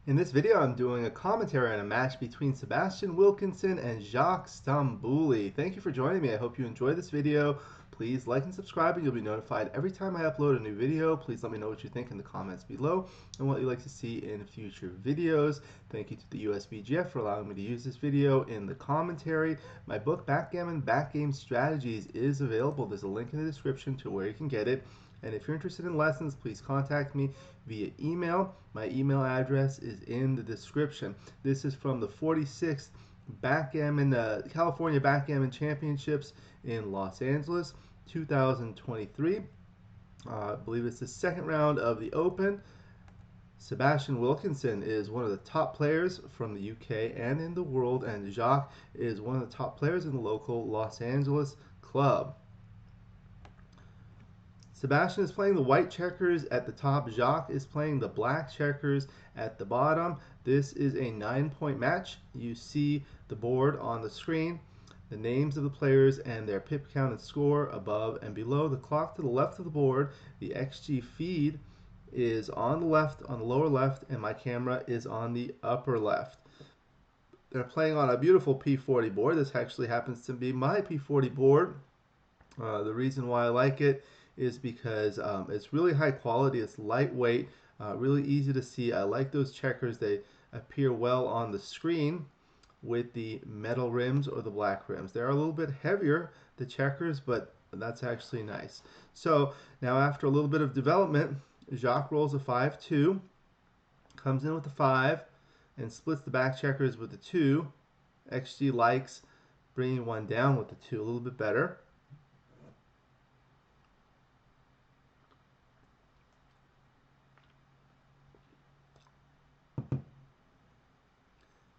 In this video, I'm doing a commentary on a match between Sebastian Wilkinson and Jacques Stambouli. Thank you for joining me. I hope you enjoyed this video. Please like and subscribe and you'll be notified every time I upload a new video. Please let me know what you think in the comments below and what you'd like to see in future videos. Thank you to the USBGF for allowing me to use this video in the commentary. My book, Backgammon Backgame Strategies, is available. There's a link in the description to where you can get it. And if you're interested in lessons, please contact me via email. My email address is in the description. This is from the 46th California Backgammon Championships in Los Angeles, 2023. I believe it's the second round of the Open. Sebastian Wilkinson is one of the top players from the UK and in the world, and Jacques is one of the top players in the local Los Angeles club. Sebastian is playing the white checkers at the top. Jacques is playing the black checkers at the bottom. This is a 9-point match. You see the board on the screen, the names of the players and their pip count and score above and below. The clock to the left of the board, the XG feed, is on the left, on the lower left, and my camera is on the upper left. They're playing on a beautiful P40 board. This actually happens to be my P40 board. The reason why I like it is because it's really high quality, it's lightweight, really easy to see. I like those checkers. They appear well on the screen with the metal rims or the black rims. They're a little bit heavier, the checkers, but that's actually nice. So now after a little bit of development, Jacques rolls a 5-2, comes in with the 5, and splits the back checkers with the 2. XG likes bringing one down with the 2 a little bit better.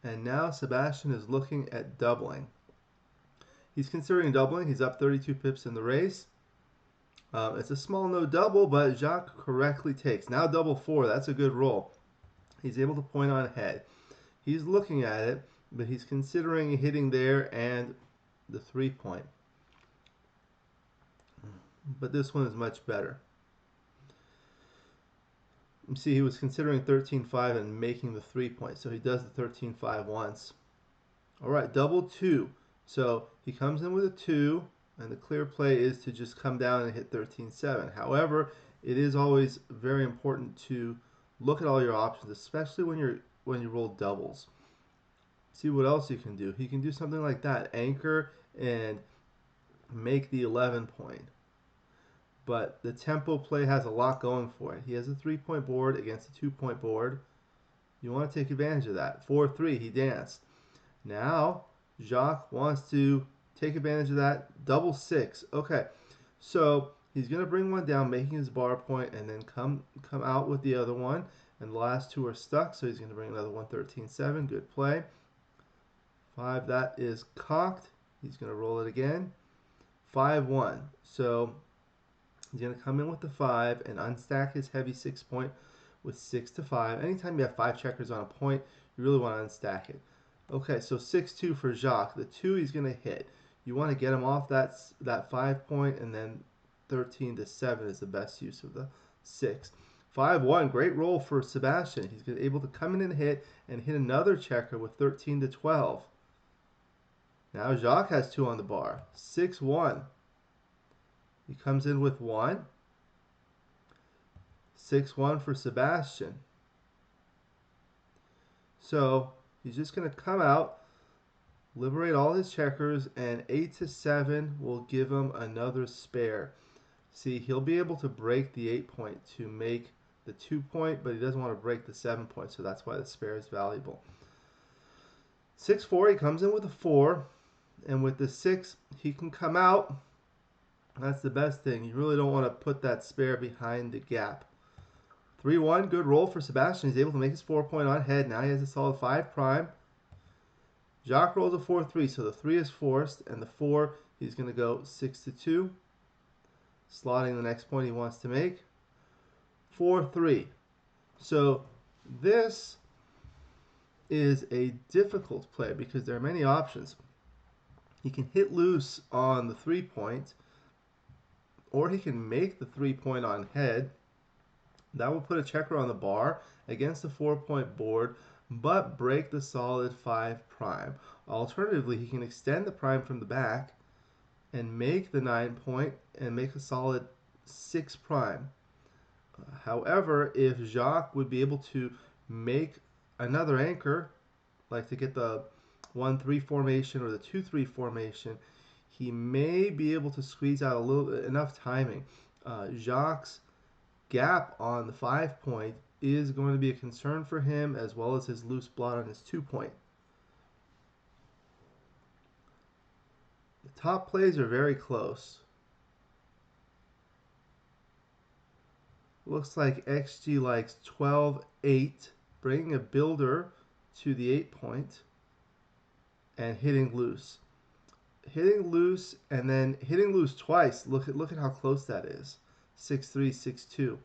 And now Sebastian is looking at doubling. He's considering doubling. He's up 32 pips in the race. It's a small no double, but Jacques correctly takes. Now double 4, that's a good roll. He's able to point on ahead. He's looking at it, but he's considering hitting there and the 3-point. But this one is much better. You see, he was considering 13-5 and making the 3-point, so he does the 13-5 once. All right, double 2. So he comes in with a 2, and the clear play is to just come down and hit 13-7. However, it is always very important to look at all your options, especially when you roll doubles. See what else you can do. He can do something like that, anchor and make the 11-point. But the tempo play has a lot going for it. He has a 3-point board against a 2-point board. You want to take advantage of that. 4-3, he danced. Now, Jacques wants to take advantage of that. Double 6. Okay, so he's going to bring one down, making his bar point, and then come out with the other one. And the last 2 are stuck, so he's going to bring another one, 13-7. Good play. 5, that is cocked. He's going to roll it again. 5-1. So he's going to come in with the 5 and unstack his heavy 6-point with 6-5. Anytime you have 5 checkers on a point, you really want to unstack it. Okay, so 6-2 for Jacques. The 2 he's going to hit. You want to get him off that 5-point, and then 13-7 is the best use of the 6. 5-1, great roll for Sebastian. He's able to come in and hit another checker with 13-12. Now Jacques has 2 on the bar. 6-1. He comes in with 1. 6-1 for Sebastian. So he's just going to come out, liberate all his checkers, and 8-7 will give him another spare. See, he'll be able to break the 8-point to make the 2-point, but he doesn't want to break the 7-point, so that's why the spare is valuable. 6-4, he comes in with a 4, and with the 6, he can come out. That's the best thing. You really don't want to put that spare behind the gap. 3-1, good roll for Sebastian. He's able to make his 4-point on head. Now he has a solid 5 prime. Jacques rolls a 4-3, so the 3 is forced, and the 4, he's going to go 6-2, slotting the next point he wants to make. 4-3. So this is a difficult play because there are many options. He can hit loose on the 3-point, or he can make the 3-point on head. That will put a checker on the bar, against the 4-point board, but break the solid 5 prime. Alternatively, he can extend the prime from the back and make the 9-point and make a solid 6 prime. However, if Jacques would be able to make another anchor, like to get the 1-3 formation or the 2-3 formation, he may be able to squeeze out a little enough timing. Jacques' gap on the 5-point is going to be a concern for him, as well as his loose blot on his 2-point. The top plays are very close. Looks like XG likes 12-8, bringing a builder to the 8-point and hitting loose. Hitting loose and then hitting loose twice. Look at how close that is. 6-3, 6-2.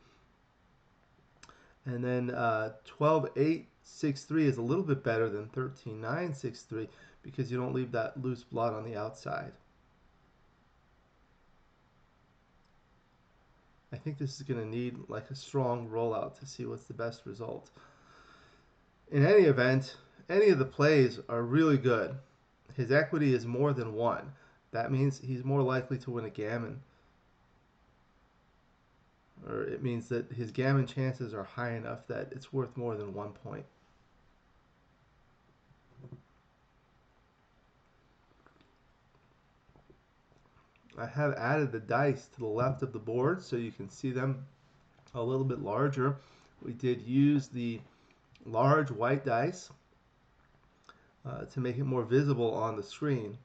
And then 12-8, 6-3 is a little bit better than 13-9, 6-3 because you don't leave that loose blot on the outside. I think this is going to need like a strong rollout to see what's the best result. In any event, any of the plays are really good. His equity is more than 1. That means he's more likely to win a gammon. Or it means that his gammon chances are high enough that it's worth more than 1 point. I have added the dice to the left of the board so you can see them a little bit larger. We did use the large white dice to make it more visible on the screen.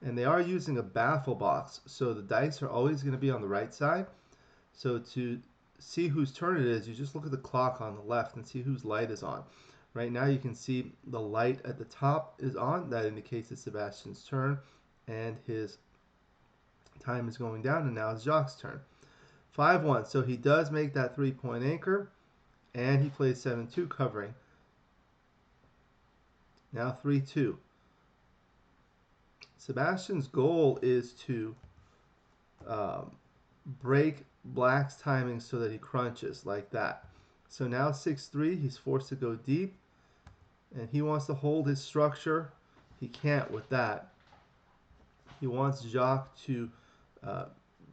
And they are using a baffle box, so the dice are always going to be on the right side. So to see whose turn it is, you just look at the clock on the left and see whose light is on. Right now you can see the light at the top is on. That indicates it's Sebastian's turn, and his time is going down, and now it's Jacques' turn. 5-1, so he does make that 3-point anchor, and he plays 7-2 covering. Now 3-2. Sebastian's goal is to break Black's timing so that he crunches like that. So now 6-3, he's forced to go deep, and he wants to hold his structure. He can't with that. He wants Jacques to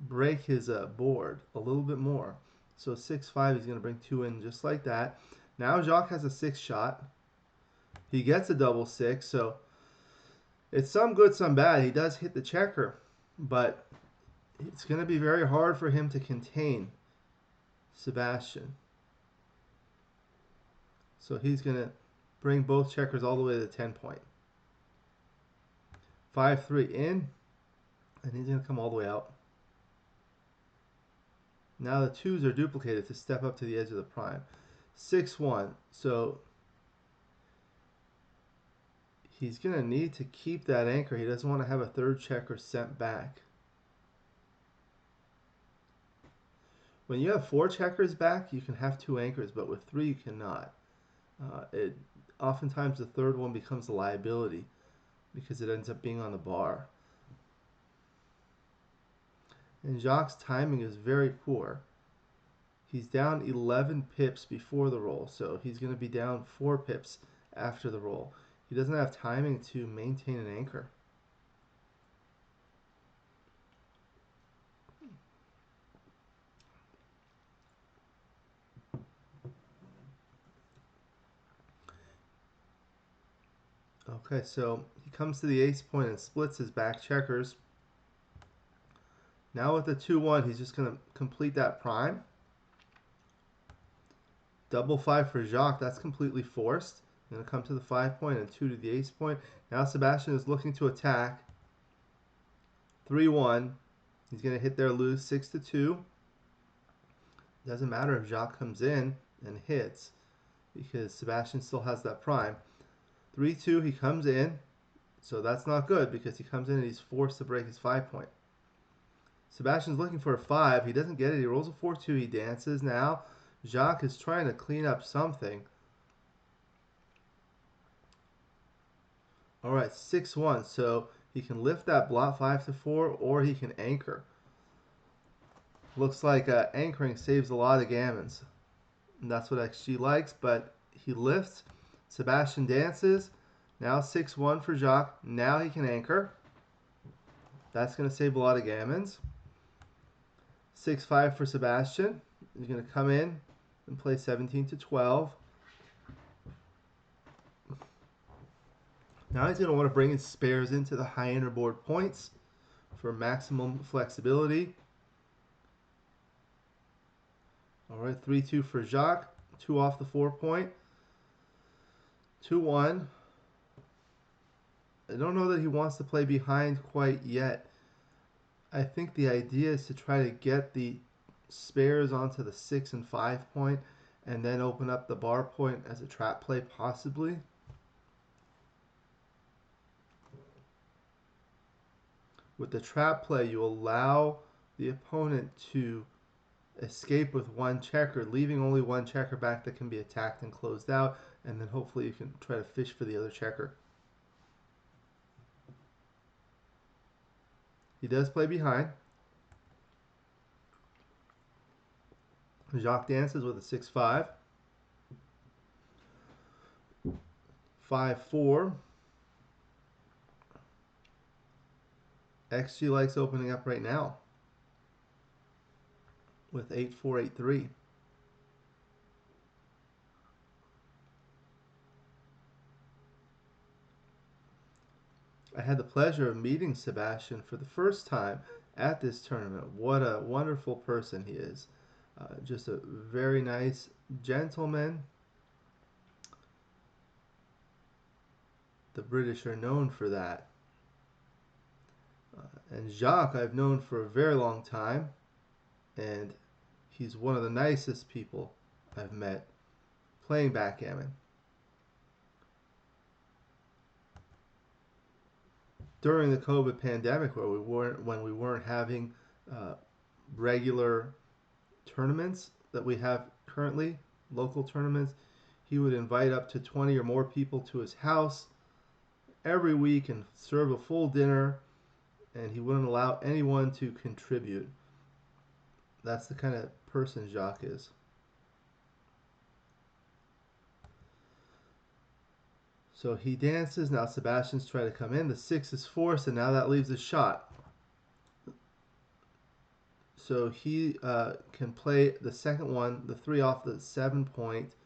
break his board a little bit more. So 6-5, he's going to bring 2 in just like that. Now Jacques has a 6 shot. He gets a double 6, so it's some good, some bad. He does hit the checker, but it's going to be very hard for him to contain Sebastian. So he's going to bring both checkers all the way to the 10-point. 5-3 in, and he's going to come all the way out. Now the 2s are duplicated to step up to the edge of the prime. 6-1, so he's going to need to keep that anchor. He doesn't want to have a 3rd checker sent back. When you have 4 checkers back, you can have 2 anchors, but with 3 you cannot. Oftentimes the 3rd one becomes a liability because it ends up being on the bar. And Jacques' timing is very poor. He's down 11 pips before the roll, so he's going to be down 4 pips after the roll. He doesn't have timing to maintain an anchor. Okay, so he comes to the ace point and splits his back checkers. Now with the 2-1, he's just going to complete that prime. Double 5 for Jacques, that's completely forced. Going to come to the 5-point and 2 to the ace point. Now Sebastian is looking to attack. 3-1. He's going to hit there loose, 6-2. Doesn't matter if Jacques comes in and hits because Sebastian still has that prime. 3-2, he comes in. So that's not good because he comes in and he's forced to break his 5-point. Sebastian's looking for a 5. He doesn't get it. He rolls a 4-2. He dances now. Jacques is trying to clean up something. All right, 6-1. So he can lift that blot 5-4, or he can anchor. Looks like anchoring saves a lot of gammons. and that's what XG likes, but he lifts. Sebastian dances. Now 6-1 for Jacques. Now he can anchor. That's going to save a lot of gammons. 6-5 for Sebastian. He's going to come in and play 17-12. Now he's going to want to bring his spares into the high interboard points for maximum flexibility. All right, 3-2 for Jacques. 2 off the 4-point. 2-1. I don't know that he wants to play behind quite yet. I think the idea is to try to get the spares onto the 6 and 5 point and then open up the bar point as a trap play possibly. With the trap play, you allow the opponent to escape with one checker, leaving only one checker back that can be attacked and closed out, and then hopefully you can try to fish for the other checker. He does play behind. Jacques dances with a 6-5. 5-4. XG likes opening up right now with 8-4, 8-3. I had the pleasure of meeting Sebastian for the first time at this tournament. What a wonderful person he is. Just a very nice gentleman. The British are known for that. And Jacques I've known for a very long time, and he's one of the nicest people I've met playing backgammon. During the COVID pandemic, when we weren't having regular tournaments that we have currently, local tournaments, he would invite up to 20 or more people to his house every week and serve a full dinner, and he wouldn't allow anyone to contribute. That's the kind of person Jacques is. So he dances. Now Sebastian's trying to come in. The 6 is forced, and now that leaves a shot. So he can play the second one, the 3 off the 7 point,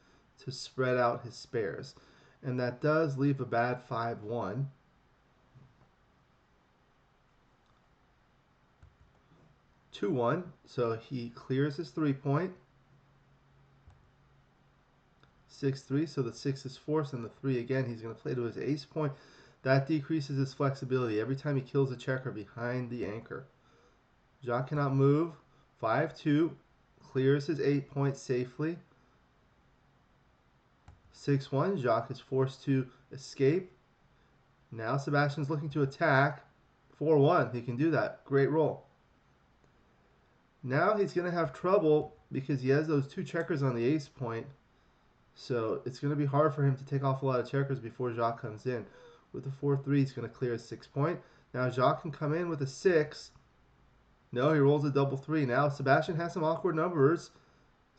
to spread out his spares. And that does leave a bad 5-1. 2-1. So he clears his 3 point. 6-3, so the 6 is forced, and the 3 again, he's going to play to his ace point. That decreases his flexibility every time he kills a checker behind the anchor. Jacques cannot move. 5-2, clears his 8 point safely. 6-1, Jacques is forced to escape. Now Sebastian's looking to attack. 4-1, he can do that. Great roll. Now he's going to have trouble because he has those 2 checkers on the ace point. So it's going to be hard for him to take off a lot of checkers before Jacques comes in. With the 4-3, he's going to clear his 6 point. Now Jacques can come in with a 6. No, he rolls a double 3. Now Sebastian has some awkward numbers.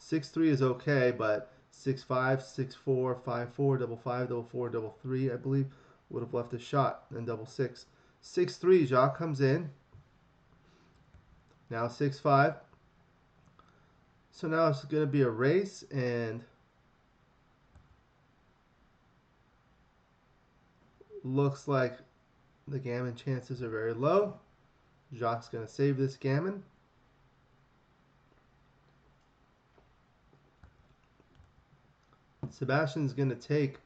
6-3 is okay, but 6-5, 6-4, 5-4, double 5, double 4, double 3, I believe, would have left a shot. And double 6. 6-3, Jacques comes in. Now 6-5. So now it's going to be a race, and looks like the gammon chances are very low. Jacques going to save this gammon. Sebastian's going to take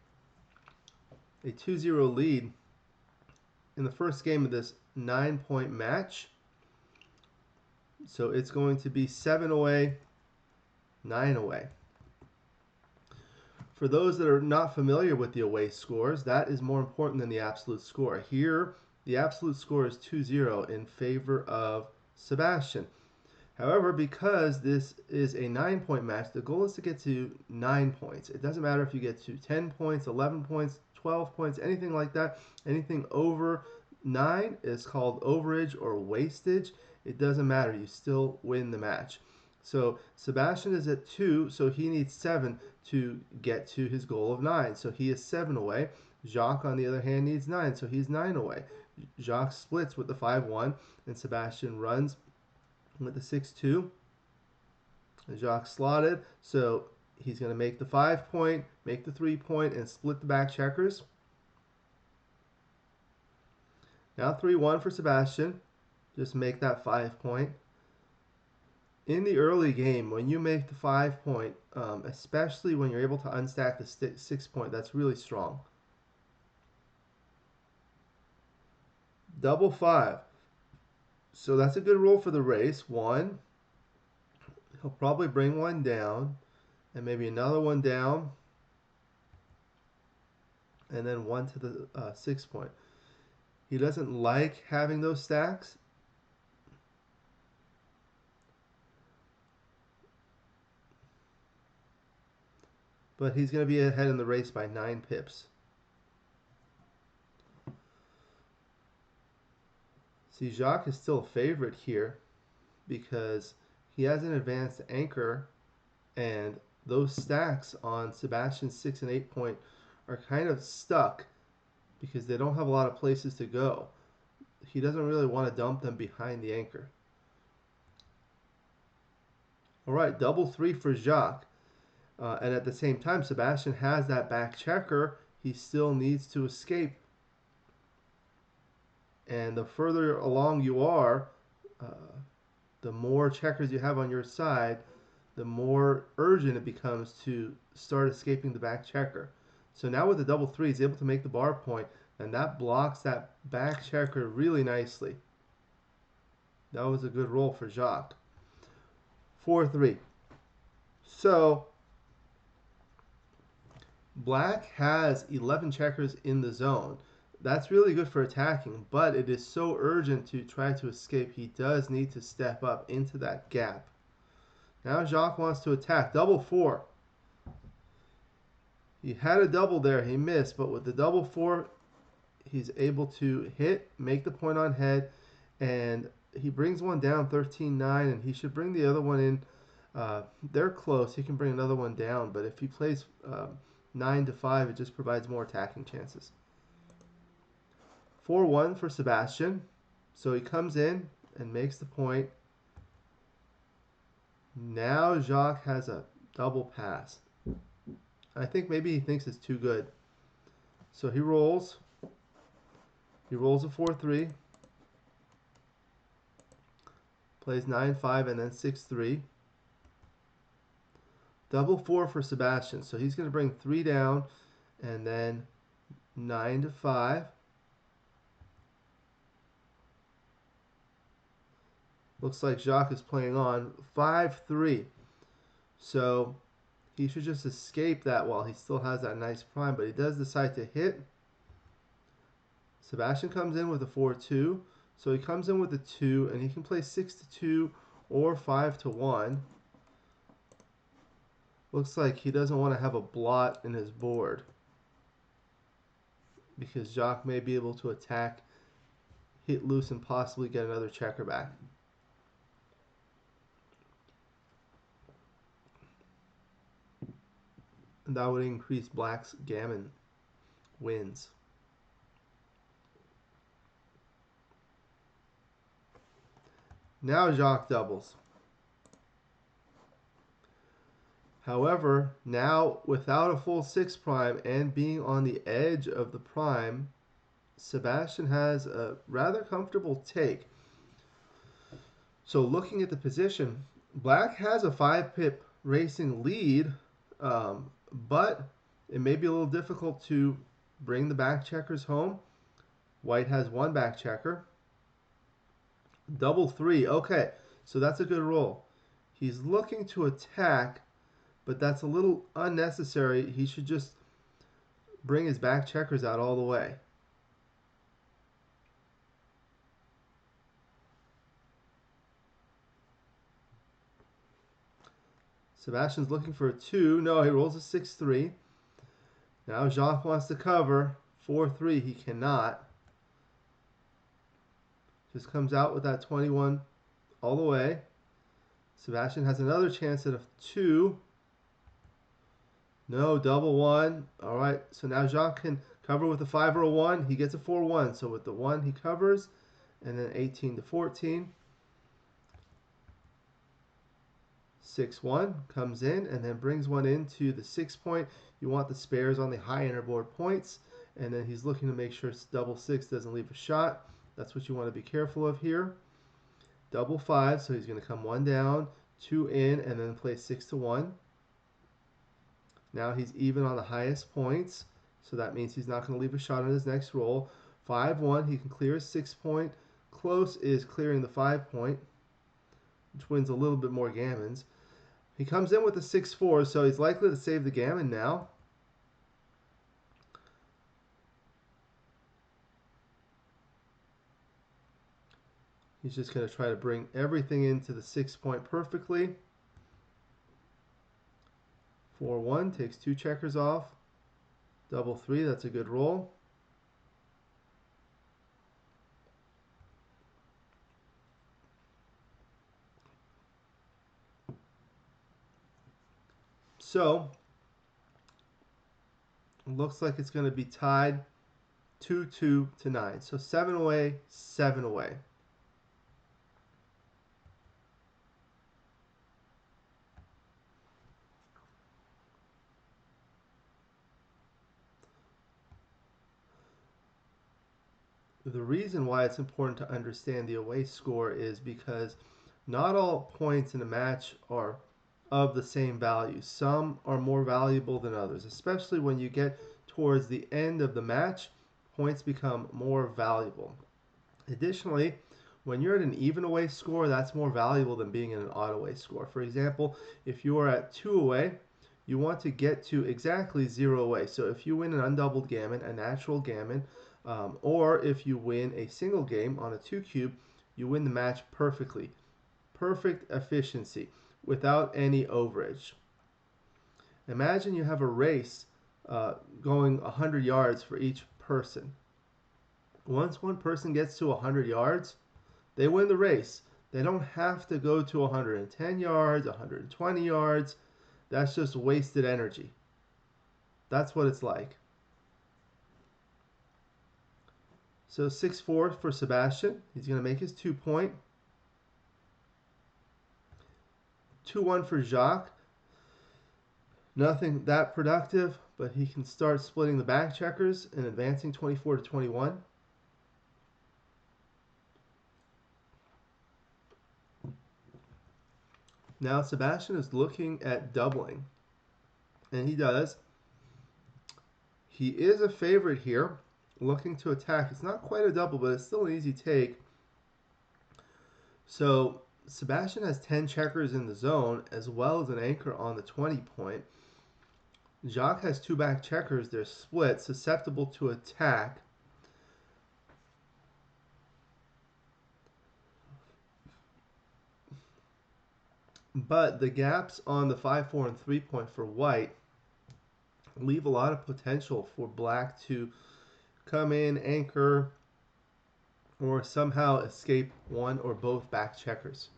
a 2-0 lead in the first game of this 9-point match. So it's going to be 7 away, 9 away. For those that are not familiar with the away scores, that is more important than the absolute score. Here, the absolute score is 2-0 in favor of Sebastian. However, because this is a 9-point match, the goal is to get to 9 points. It doesn't matter if you get to 10 points, 11 points, 12 points, anything like that. Anything over 9 is called overage or wastage. It doesn't matter. You still win the match. So Sebastian is at 2, so he needs 7 to get to his goal of 9. So he is 7 away. Jacques, on the other hand, needs 9, so he's 9 away. Jacques splits with the 5-1, and Sebastian runs with the 6-2. Jacques slotted, so he's going to make the 5-point, make the 3-point, and split the back checkers. Now 3-1 for Sebastian. Just make that 5-point. In the early game, when you make the 5-point, especially when you're able to unstack the 6-point, that's really strong. Double 5. So that's a good roll for the race. 1. He'll probably bring one down, and maybe another one down, and then 1 to the 6-point. He doesn't like having those stacks. But he's going to be ahead in the race by 9 pips. See, Jacques is still a favorite here because he has an advanced anchor, and those stacks on Sebastian's 6 and 8-point are kind of stuck because they don't have a lot of places to go. He doesn't really want to dump them behind the anchor. All right, double 3 for Jacques. And at the same time, Sebastian has that back checker. He still needs to escape. And the further along you are, the more checkers you have on your side, the more urgent it becomes to start escaping the back checker. So now with the double 3, he's able to make the bar point, and that blocks that back checker really nicely. That was a good roll for Jacques. 4-3. So Black has 11 checkers in the zone. That's really good for attacking, but it is so urgent to try to escape. He does need to step up into that gap. Now Jacques wants to attack. Double 4. He had a double there. He missed, but with the double 4, he's able to hit, make the point on head, and he brings one down 13-9, and he should bring the other one in. They're close. He can bring another one down, but if he plays 9-5, it just provides more attacking chances. 4-1 for Sebastian. So he comes in and makes the point. Now Jacques has a double pass. I think maybe he thinks it's too good. So he rolls. He rolls a 4-3. Plays 9-5 and then 6-3. Double 4 for Sebastian. So he's going to bring 3 down and then 9-5. Looks like Jacques is playing on 5-3. So he should just escape that while he still has that nice prime, but he does decide to hit. Sebastian comes in with a 4-2. So he comes in with a 2, and he can play 6-2 or 5-1. Looks like he doesn't want to have a blot in his board because Jacques may be able to attack, hit loose, and possibly get another checker back. And that would increase Black's gammon wins. Now Jacques doubles. However, now without a full 6 prime and being on the edge of the prime, Sebastian has a rather comfortable take. So looking at the position, Black has a 5-pip racing lead, but it may be a little difficult to bring the back checkers home. White has 1 back checker. Double 3. Okay, so that's a good roll. He's looking to attack, but that's a little unnecessary. He should just bring his back checkers out all the way. Sebastian's looking for a 2. No, he rolls a 6-3. Now Jacques wants to cover. 4-3. He cannot. Just comes out with that 21 all the way. Sebastian has another chance at a 2. No, double 1. All right, so now Jacques can cover with a 5 or a 1. He gets a 4-1. So with the 1, he covers, and then 18 to 14. 6-1 comes in and then brings one into the 6 point. You want the spares on the high innerboard points, and then he's looking to make sure double 6 doesn't leave a shot. That's what you want to be careful of here. Double 5, so he's going to come 1 down, 2 in, and then play 6 to 1. Now he's even on the highest points, so that means he's not going to leave a shot on his next roll. 5-1, he can clear his 6 point. Close is clearing the 5 point, which wins a little bit more gammons. He comes in with a 6-4, so he's likely to save the gammon now. He's just going to try to bring everything into the 6 point perfectly. 4-1 takes 2 checkers off. Double 3, that's a good roll. So, it looks like it's going to be tied 2-2 to 9. So 7 away, 7 away. The reason why it's important to understand the away score is because not all points in a match are of the same value. Some are more valuable than others, especially when you get towards the end of the match, points become more valuable. Additionally, when you're at an even away score, that's more valuable than being in an odd away score. For example, if you are at 2 away, you want to get to exactly 0 away. So if you win an undoubled gammon, a natural gammon, or if you win a single game on a 2 cube, you win the match perfectly. Perfect efficiency without any overage. Imagine you have a race going 100 yards for each person. Once one person gets to 100 yards, they win the race. They don't have to go to 110 yards, 120 yards. That's just wasted energy. That's what it's like. So 6-4 for Sebastian. He's going to make his 2 point. 2-1 for Jacques. Nothing that productive, but he can start splitting the back checkers and advancing 24 to 21. Now Sebastian is looking at doubling, and he does. He is a favorite here, looking to attack. It's not quite a double, but it's still an easy take. So Sebastian has 10 checkers in the zone, as well as an anchor on the 20 point. Jacques has 2 back checkers. They're split, susceptible to attack. But the gaps on the 5, 4, and 3 point for white leave a lot of potential for black to come in, anchor, or somehow escape one or both back checkers.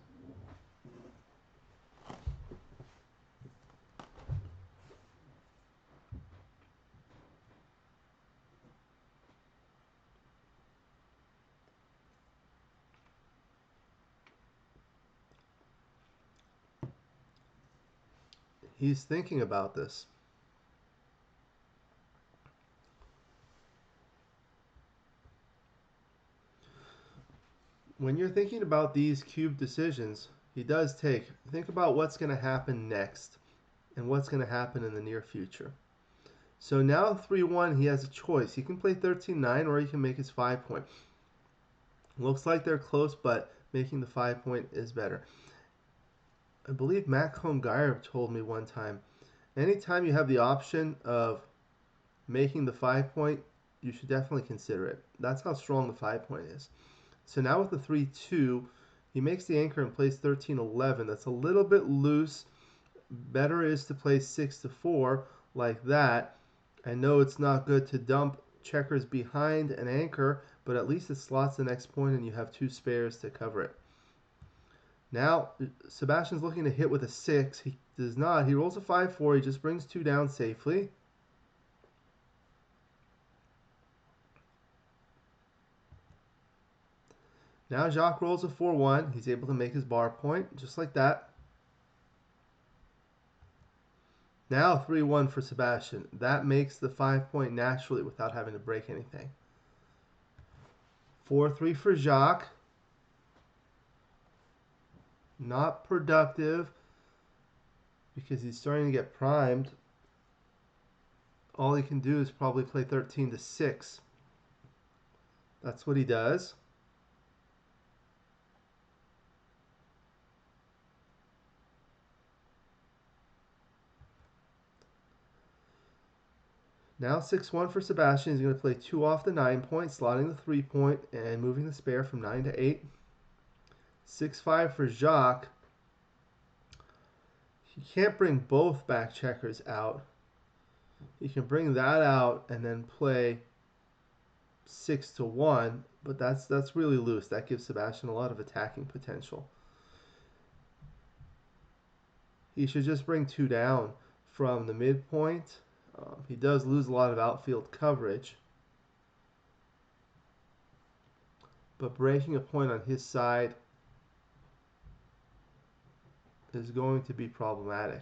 He's thinking about this. When you're thinking about these cube decisions, he does think about what's going to happen next and what's going to happen in the near future. So now 3-1, he has a choice. He can play 13-9 or he can make his 5 point. Looks like they're close, but making the 5 point is better. I believe Matt Cohn-Geyer told me one time, anytime you have the option of making the 5 point, you should definitely consider it. That's how strong the 5 point is. So now with the 3-2, he makes the anchor and plays 13-11. That's a little bit loose. Better is to play 6-4 like that. I know it's not good to dump checkers behind an anchor, but at least it slots the next point and you have 2 spares to cover it. Now, Sebastian's looking to hit with a 6. He does not. He rolls a 5-4. He just brings 2 down safely. Now Jacques rolls a 4-1. He's able to make his bar point, just like that. Now 3-1 for Sebastian. That makes the 5 point naturally without having to break anything. 4-3 for Jacques. Not productive because he's starting to get primed. All he can do is probably play 13-6. That's what he does. Now 6-1 for Sebastian. He's going to play 2 off the 9 point, slotting the 3 point, and moving the spare from 9 to 8. 6-5 for Jacques. He can't bring both back checkers out. He can bring that out and then play 6-1, but that's really loose. That gives Sebastian a lot of attacking potential. He should just bring 2 down from the midpoint. He does lose a lot of outfield coverage, but breaking a point on his side is going to be problematic.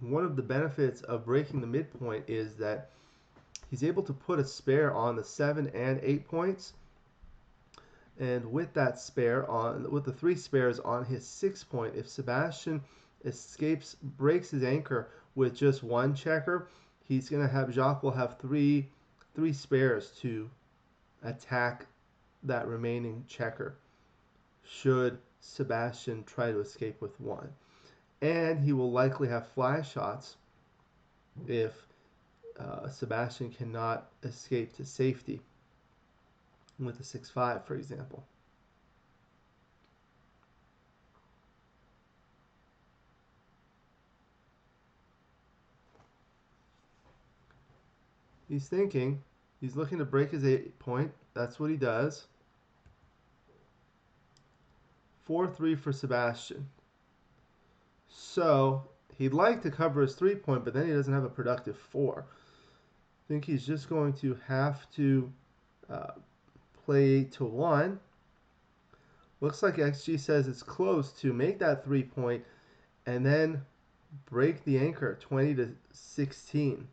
One of the benefits of breaking the midpoint is that he's able to put a spare on the 7 and 8 points, and with that spare on, with the 3 spares on his 6 point, if Sebastian breaks his anchor with just 1 checker, he's going to have, Jacques will have three spares to attack that remaining checker should Sebastian try to escape with 1. And he will likely have fly shots if Sebastian cannot escape to safety with a 6-5, for example. He's thinking. He's looking to break his 8 point. That's what he does. 4-3 for Sebastian. So he'd like to cover his 3 point, but then he doesn't have a productive 4. I think he's just going to have to play 8-1. Looks like XG says it's close to make that 3 point and then break the anchor 20-16.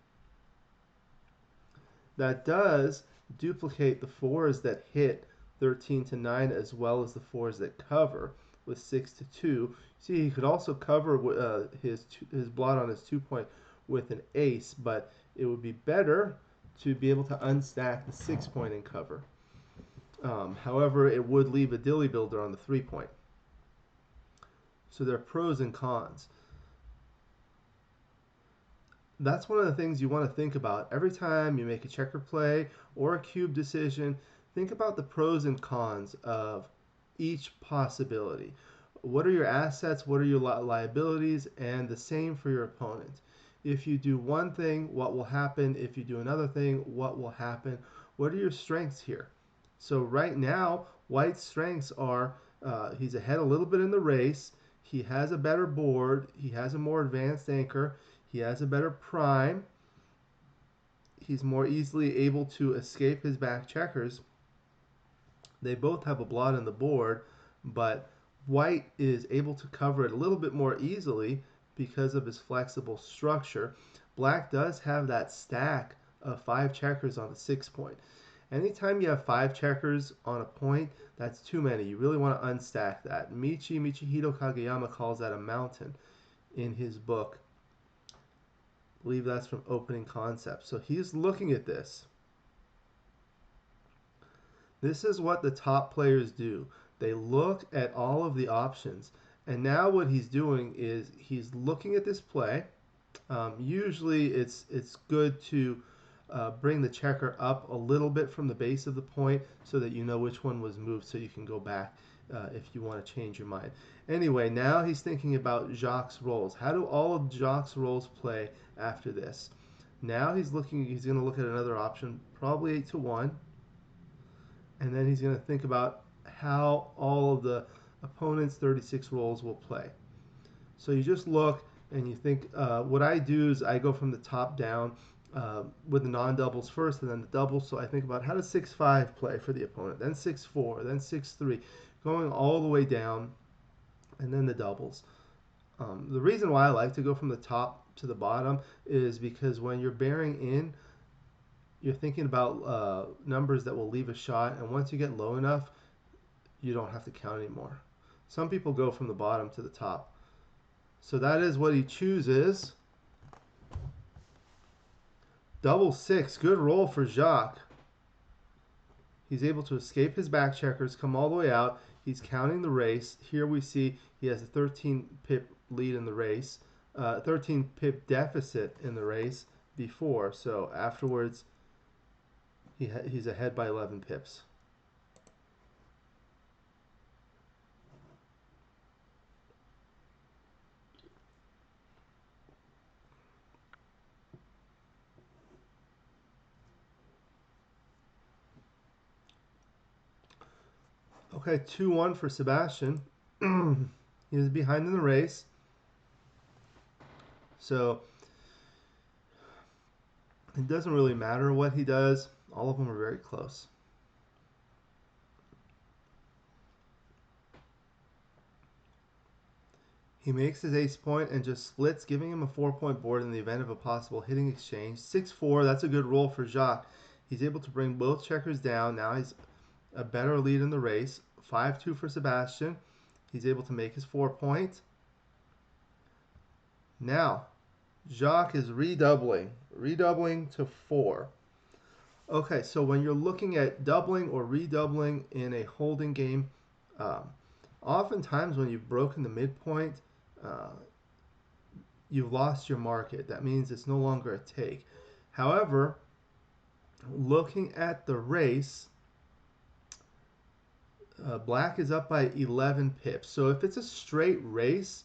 That does duplicate the 4s that hit 13-9 as well as the 4s that cover with 6-2. See, he could also cover his blot on his 2 point with an ace, but it would be better to be able to unstack the 6 point and cover. However, it would leave a dilly builder on the 3 point. So there are pros and cons. That's one of the things you want to think about every time you make a checker play or a cube decision. Think about the pros and cons of each possibility. What are your assets? What are your liabilities? And the same for your opponent. If you do one thing, what will happen? If you do another thing, what will happen? What are your strengths here? So right now, White's strengths are he's ahead a little bit in the race. He has a better board. He has a more advanced anchor. He has a better prime. He's more easily able to escape his back checkers. They both have a blot in the board, but White is able to cover it a little bit more easily because of his flexible structure. Black does have that stack of 5 checkers on the 6 point. Anytime you have 5 checkers on a point, that's too many. You really want to unstack that. Michihito Kageyama calls that a mountain in his book. I believe that's from Opening Concepts. So he's looking at this. This is what the top players do. They look at all of the options. And now what he's doing is he's looking at this play. Usually it's good to bring the checker up a little bit from the base of the point so that you know which one was moved so you can go back if you want to change your mind. Anyway, now he's thinking about Jacques' rolls. How do all of Jacques' rolls play after this? Now he's going to look at another option, probably 8 to 1, and then he's going to think about how all of the opponent's 36 rolls will play. So you just look and you think, what I do is I go from the top down with the non-doubles first and then the doubles. So I think about how does 6-5 play for the opponent, then 6-4, then 6-3, going all the way down, and then the doubles. The reason why I like to go from the top to the bottom is because when you're bearing in, you're thinking about numbers that will leave a shot, and once you get low enough, you don't have to count anymore. Some people go from the bottom to the top. So that is what he chooses. Double 6, good roll for Jacques. He's able to escape his back checkers, come all the way out. He's counting the race. Here we see he has a 13 pip lead in the race, 13 pip deficit in the race before. So afterwards, he's ahead by 11 pips. Okay, 2-1 for Sebastian. He was behind in the race. So it doesn't really matter what he does. All of them are very close. He makes his ace point and just splits, giving him a 4-point board in the event of a possible hitting exchange. 6-4, that's a good roll for Jacques. He's able to bring both checkers down. Now he's a better lead in the race. 5-2 for Sebastian. He's able to make his 4-point. Now, Jacques is redoubling to 4. Okay, so when you're looking at doubling or redoubling in a holding game, oftentimes when you've broken the midpoint, you've lost your market. That means it's no longer a take. However, looking at the race, black is up by 11 pips. So if it's a straight race,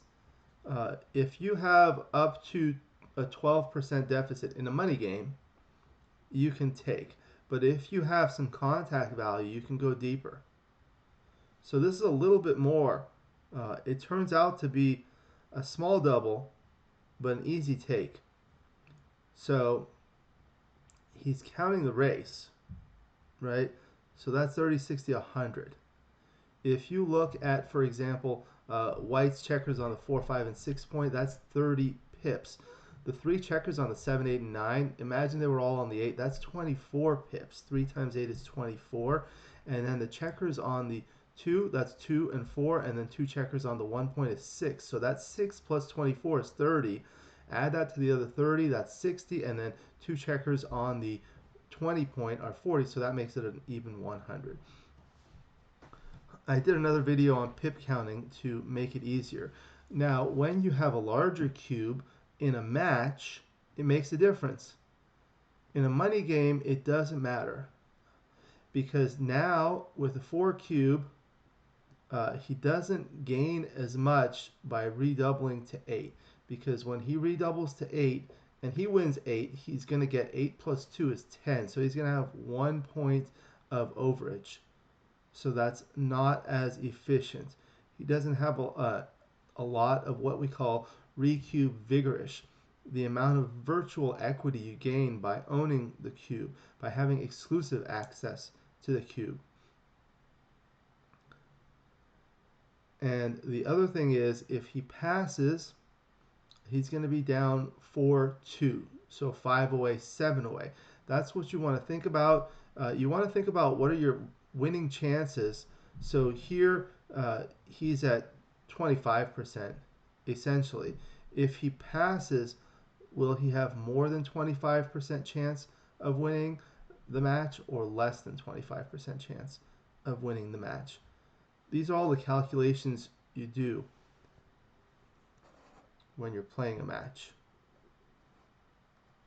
if you have up to a 12% deficit in a money game, you can take. But if you have some contact value, you can go deeper. So this is a little bit more. It turns out to be a small double, but an easy take. So he's counting the race, right? So that's 30, 60, 100. If you look at, for example, white's checkers on the 4, 5, and 6 point, that's 30 pips. The 3 checkers on the 7, 8, and 9, imagine they were all on the 8, that's 24 pips. 3 times 8 is 24. And then the checkers on the 2, that's 2 and 4, and then 2 checkers on the 1 point is 6. So that's 6 plus 24 is 30. Add that to the other 30, that's 60, and then 2 checkers on the 20 point are 40, so that makes it an even 100. I did another video on pip counting to make it easier. Now, when you have a larger cube in a match, it makes a difference. In a money game, it doesn't matter. Because now, with a 4 cube, he doesn't gain as much by redoubling to 8. Because when he redoubles to 8, and he wins 8, he's going to get 8 plus 2 is 10. So he's going to have 1 point of overage. So that's not as efficient. He doesn't have a lot of what we call recube vigorish, the amount of virtual equity you gain by owning the cube, by having exclusive access to the cube. And the other thing is, if he passes, he's going to be down 4-2. So 5 away, 7 away. That's what you want to think about. You want to think about what are your winning chances. So here he's at 25% essentially. If he passes, will he have more than 25% chance of winning the match or less than 25% chance of winning the match? These are all the calculations you do when you're playing a match.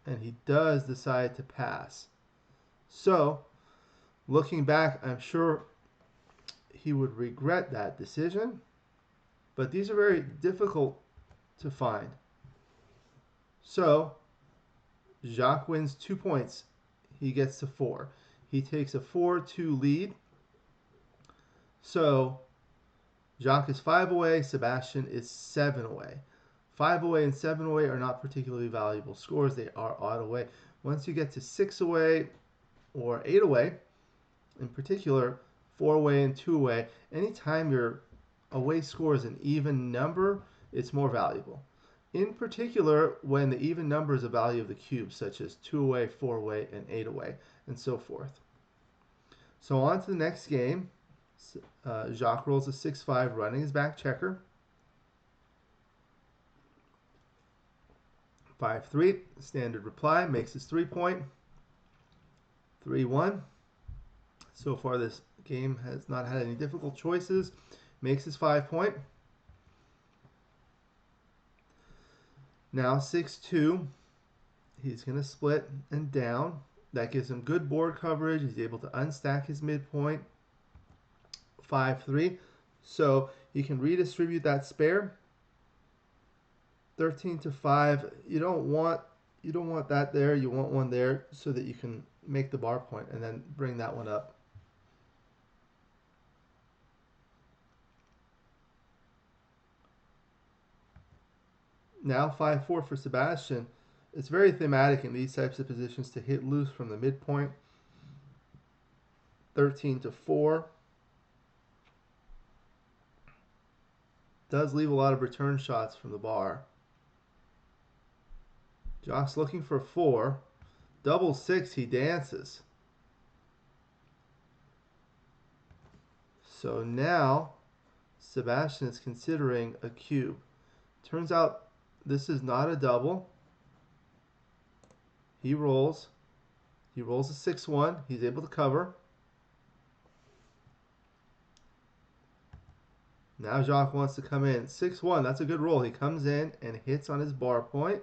And he does decide to pass. So looking back, I'm sure he would regret that decision, but these are very difficult to find. So Jacques wins 2 points. He gets to 4. He takes a 4-2 lead. So Jacques is 5 away, Sebastian is 7 away. 5 away and 7 away are not particularly valuable scores. They are odd away. Once you get to 6 away or 8 away, in particular, 4 away and 2 away, anytime your away score is an even number, it's more valuable. In particular, when the even number is a value of the cube, such as 2 away, 4 away, and 8 away, and so forth. So on to the next game. Jacques rolls a 6-5, running his back checker. 5-3, standard reply, makes his 3-point. 3-1. So far this game has not had any difficult choices. Makes his 5-point. Now 6-2. He's going to split and down. That gives him good board coverage. He's able to unstack his midpoint. 5-3. So he can redistribute that spare. 13-5. You don't want that there. You want one there so that you can make the bar point and then bring that one up. Now 5-4 for Sebastian. It's very thematic in these types of positions to hit loose from the midpoint. 13-4. Does leave a lot of return shots from the bar. Jacques looking for 4. Double 6, he dances. So now Sebastian is considering a cube. Turns out this is not a double. He rolls a 6-1. He's able to cover. Now Jacques wants to come in. 6-1, that's a good roll. He comes in and hits on his bar point.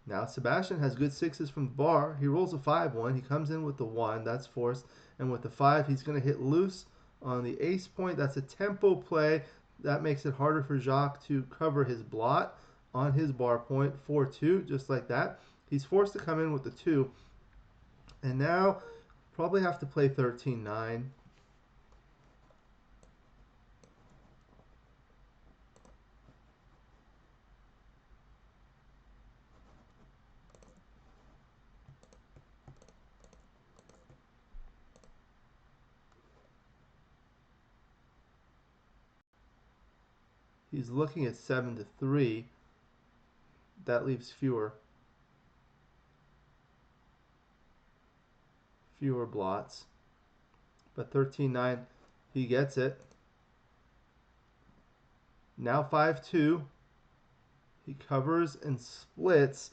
Now Sebastian has good 6s from the bar. He rolls a 5-1. He comes in with the 1. That's forced. And with the 5, he's going to hit loose on the ace point. That's a tempo play. That makes it harder for Jacques to cover his blot on his bar point. 4-2, just like that. He's forced to come in with the 2. And now probably have to play 13-9. He's looking at 7-3. That leaves fewer blots. But 13-9, he gets it. Now 5-2. He covers and splits.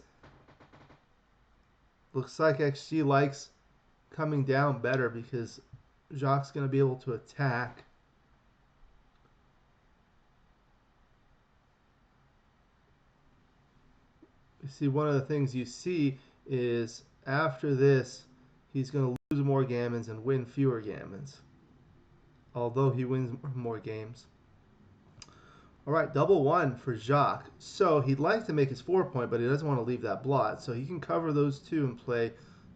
Looks like XG likes coming down better because Jacques is going to be able to attack. You see, one of the things you see is after this, he's going to lose more gammons and win fewer gammons, although he wins more games. All right, double 1 for Jacques. So he'd like to make his 4-point, but he doesn't want to leave that blot. So he can cover those 2 and play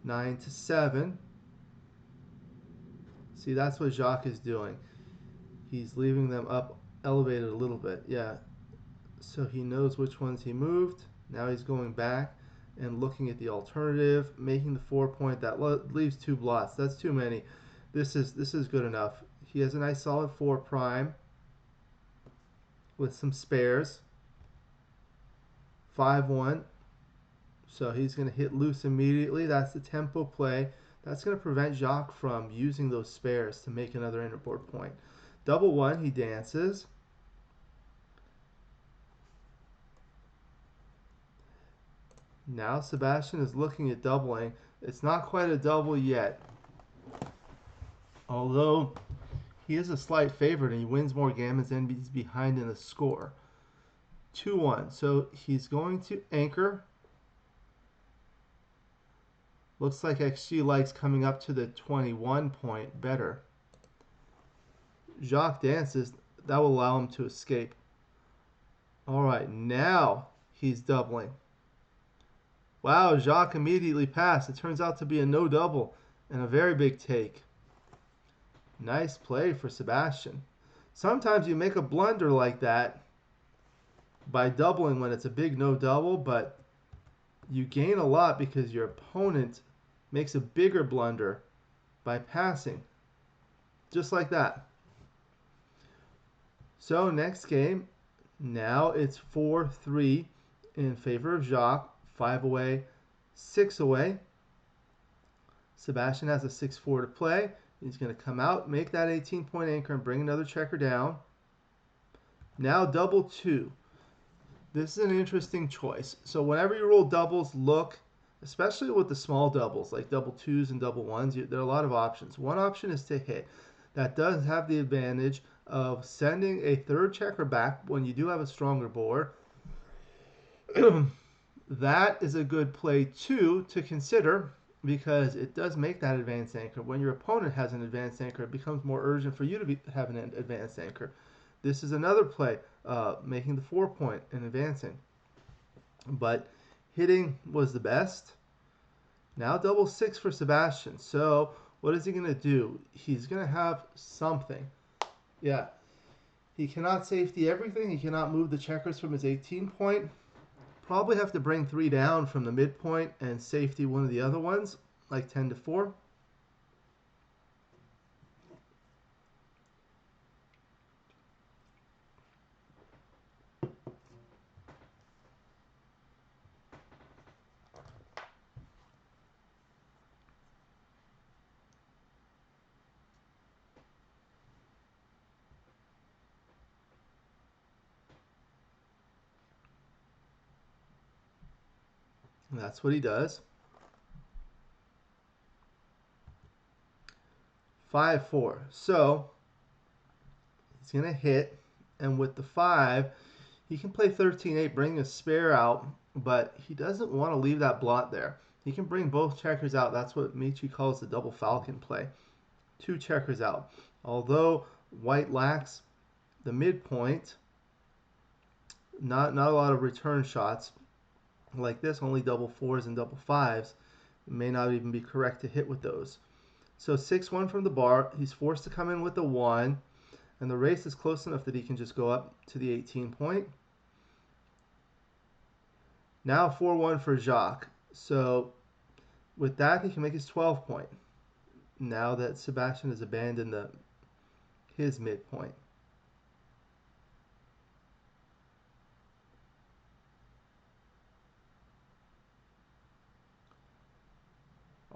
9-7. See, that's what Jacques is doing. He's leaving them up elevated a little bit. Yeah. So he knows which ones he moved. Now he's going back and looking at the alternative, making the 4-point. That leaves 2 blots. That's too many. This is good enough. He has a nice solid 4 prime with some spares. 5-1. So he's going to hit loose immediately. That's the tempo play. That's going to prevent Jacques from using those spares to make another interboard point. Double 1, he dances. Now Sebastian is looking at doubling. It's not quite a double yet, although he is a slight favorite and he wins more gammons and he's behind in the score. 2-1. So he's going to anchor. Looks like XG likes coming up to the 21 point better. Jacques dances. That will allow him to escape. All right, now he's doubling. Wow, Jacques immediately passed. It turns out to be a no double and a very big take. Nice play for Sebastian. Sometimes you make a blunder like that by doubling when it's a big no double, but you gain a lot because your opponent makes a bigger blunder by passing. Just like that. So next game, now it's 4-3 in favor of Jacques. 5 away, 6 away. Sebastian has a 6-4 to play. He's going to come out, make that 18-point anchor, and bring another checker down. Now double 2. This is an interesting choice. So whenever you roll doubles, look, especially with the small doubles, like double 2s and double 1s, there are a lot of options. One option is to hit. That does have the advantage of sending a third checker back when you do have a stronger board. That is a good play too to consider because it does make that advanced anchor. When your opponent has an advanced anchor, it becomes more urgent for you to have an advanced anchor. This is another play, making the 4-point and advancing. But hitting was the best. Now double 6 for Sebastian. So what is he going to do? He's going to have something. Yeah. He cannot safety everything. He cannot move the checkers from his 18-point. Probably have to bring 3 down from the midpoint and safety one of the other ones, like 10-4. And that's what he does. 5-4. So he's going to hit, and with the 5, he can play 13-8, bring a spare out, but he doesn't want to leave that blot there. He can bring both checkers out. That's what Michi calls the double falcon play. 2 checkers out. Although white lacks the midpoint, not a lot of return shots like this, only double 4s and double 5s. It may not even be correct to hit with those. So 6-1 from the bar. He's forced to come in with the 1, and the race is close enough that he can just go up to the 18-point. Now 4-1 for Jacques. So with that, he can make his 12-point. Now that Sebastian has abandoned his midpoint.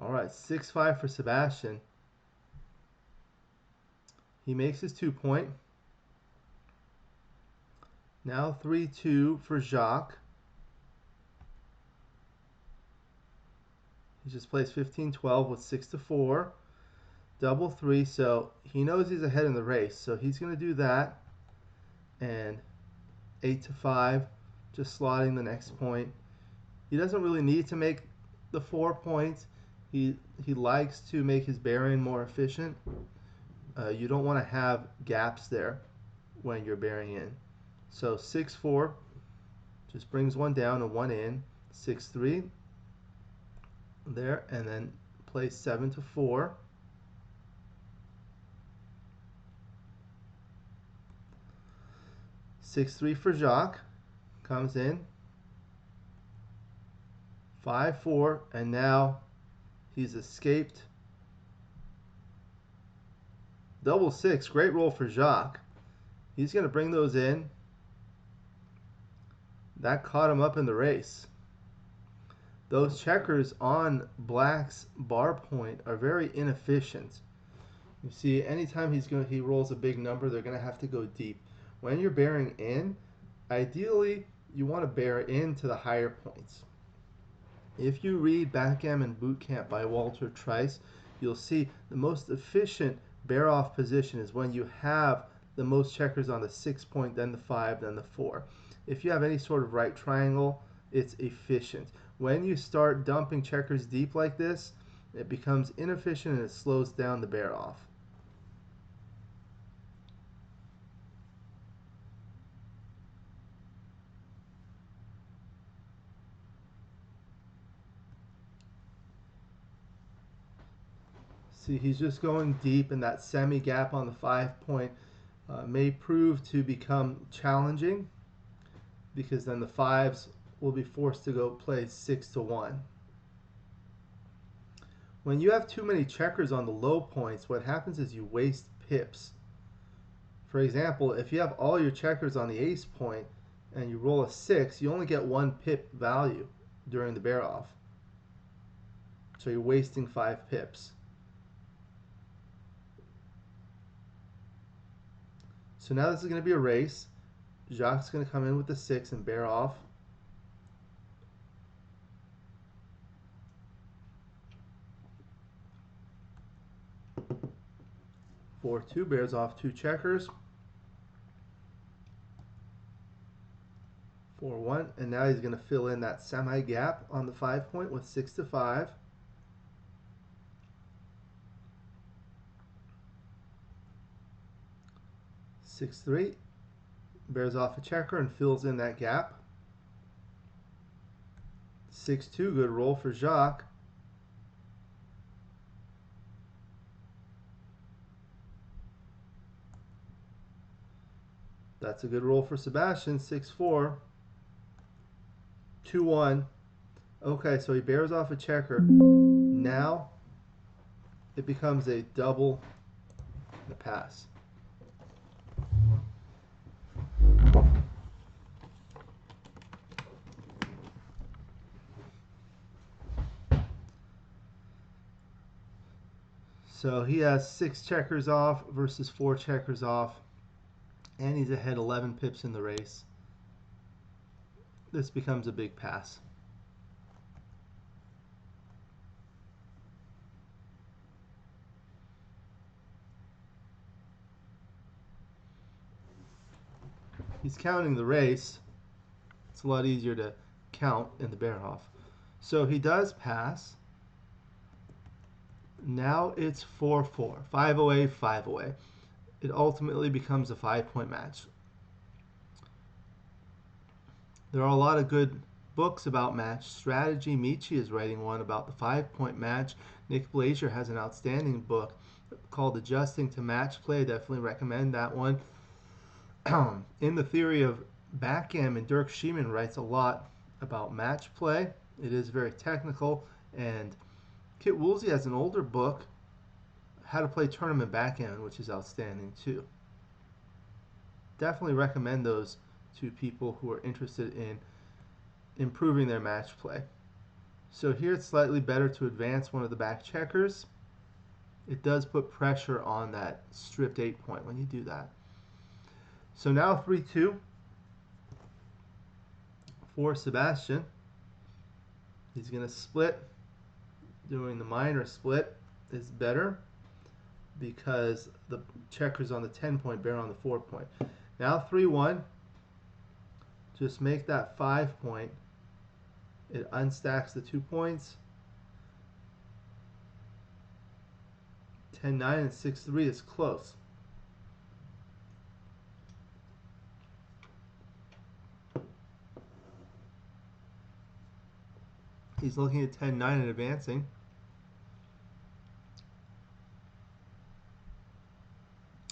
All right, 6-5 for Sebastian. He makes his 2-point. Now 3-2 for Jacques. He just plays 15-12 with 6-4. Double 3, so he knows he's ahead in the race. So he's going to do that. And 8-5, just slotting the next point. He doesn't really need to make the 4 points. He likes to make his bearing more efficient. You don't want to have gaps there when you're bearing in. So 6-4 just brings 1 down and 1 in. 6-3 there, and then plays 7-4. 6-3 for Jacques. Comes in. 5-4, and now he's escaped. Double 6, great roll for Jacques. He's going to bring those in. That caught him up in the race. Those checkers on Black's bar point are very inefficient. You see, anytime he rolls a big number, they're going to have to go deep. When you're bearing in, ideally you want to bear into the higher points. If you read Backgammon Bootcamp by Walter Trice, you'll see the most efficient bear off position is when you have the most checkers on the 6-point, then the 5, then the 4. If you have any sort of right triangle, it's efficient. When you start dumping checkers deep like this, it becomes inefficient and it slows down the bear off. See, he's just going deep, and that semi-gap on the 5-point may prove to become challenging, because then the fives will be forced to go play 6-1. When you have too many checkers on the low points, what happens is you waste pips. For example, if you have all your checkers on the ace point and you roll a 6, you only get 1 pip value during the bear off. So you're wasting 5 pips. So now this is going to be a race. Jacques is going to come in with the 6 and bear off. Four, 2 bears off 2 checkers. 4-1, and now he's going to fill in that semi-gap on the 5-point with 6-5. Six, 3, bears off a checker and fills in that gap. 6-2, good roll for Jacques. That's a good roll for Sebastian. 6-4. 2-1. Okay, so he bears off a checker. Now it becomes a double the pass. So he has 6 checkers off versus 4 checkers off, and he's ahead 11 pips in the race. This becomes a big pass. He's counting the race. It's a lot easier to count in the bear off. So he does pass. Now it's 4-4, 5 away, 5 away. It ultimately becomes a 5-point match. There are a lot of good books about match strategy. Michi is writing one about the 5-point match. Nick Blazier has an outstanding book called Adjusting to Match Play. I definitely recommend that one. In the Theory of Backgammon, Dirk Sheeman writes a lot about match play. It is very technical, and Kit Woolsey has an older book, How to Play Tournament Backgammon, which is outstanding too. Definitely recommend those to people who are interested in improving their match play. So here it's slightly better to advance one of the back checkers. It does put pressure on that stripped 8-point when you do that. So now 3-2 for Sebastian. He's going to split. Doing the minor split is better because the checkers on the 10-point bear on the 4-point. Now 3-1. Just make that 5-point. It unstacks the 2 points. 10-9 and 6-3 is close. He's looking at 10-9 and advancing.